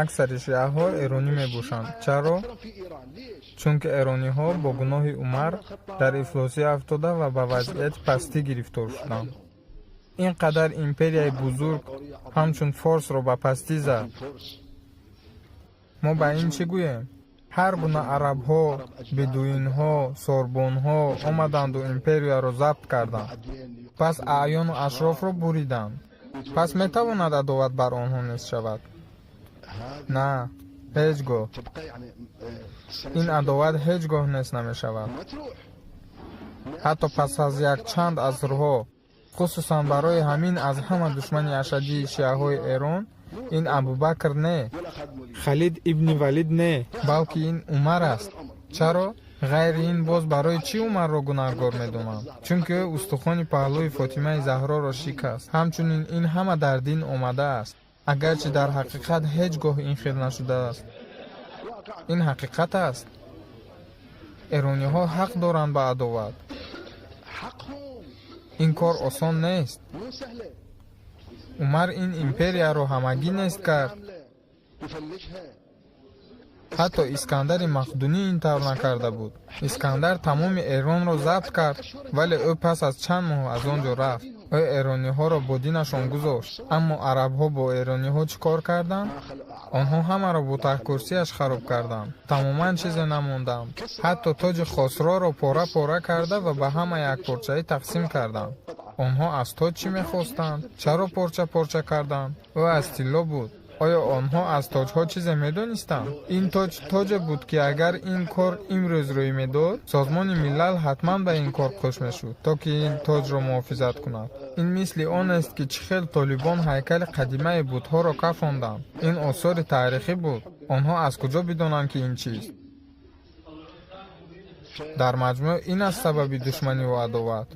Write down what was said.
аксари шиаҳо эронӣ мебошанд. Чаро? Чунки эрониҳо бо гуноҳи Умар дар ифлосӣ афтода ва ба вазъияти пастӣ гирифтор шуданд. ин қадар империяи бузург ҳамчун Форсро ба пастӣ зад. мо ба ин чӣ гӯем? ҳар гуна арабҳо, бедуинҳо, сорбонҳо омаданду империяро забт карданд. пас аъёну ашрофро буриданд. пас метавонад адоват бар онҳо нест шавад? на, ҳеҷ гоҳ. ин адоват ҳеҷ гоҳ нест намешавад. ҳатто пас аз якчанд асрҳо, хусусан барои ҳамин аз ҳама душмани ашадии шиаҳои Эрон, ин Абубакр не, Халид ибни Валид не, балки ин Умар аст. Чаро? ғайри ин боз барои чӣ Умарро гунаҳгор медонанд? Чунки ӯ устухони паҳлӯи Фотимаи Заҳроро шикаст. ҳамчунин ин ҳама дар дин омадааст, агарчи дар ҳақиқат ҳеҷ гоҳ ин хел нашудааст. ин ҳақиқат аст. эрониҳо ҳақ доранд ба адоват. ин кор осон нест. умар ин империяро ҳамагӣ нест кард. ҳатто Искандари Мақдунӣ ин тавр накарда буд. Искандар тамоми Эронро забт кард, вале ӯ пас аз чанд моҳ аз он ҷо рафт. ӯ эрониҳоро бо динашон гузошт. Аммо арабҳо бо эрониҳо чӣ кор карданд? онҳо ҳамаро бо тахкурсиаш хароб карданд. Тамоман чизе намонданд. ҳатто тоҷи Хосроро пора пора карда ва ба ҳама якпорчаӣ тақсим карданд. онҳо аз тоҷ чӣ мехостанд? Чаро порча порча карданд? ӯ аз тилло буд. оё онҳо аз тоҷҳо чизе медонистанд? ин тоҷе буд ки агар ин кор имрӯз рӯй медод, созмони милал ҳатман ба ин кор хӯш мешуд, то ки ин тоҷро муҳофизат кунад. ин мисли он аст ки чӣ хел толибон ҳайкали қадимаи будҳоро кафонданд. ин осори таърихӣ буд. онҳо аз куҷо бидонанд ки ин чист? дар маҷмӯъ ин аст сабаби душманиву адоват.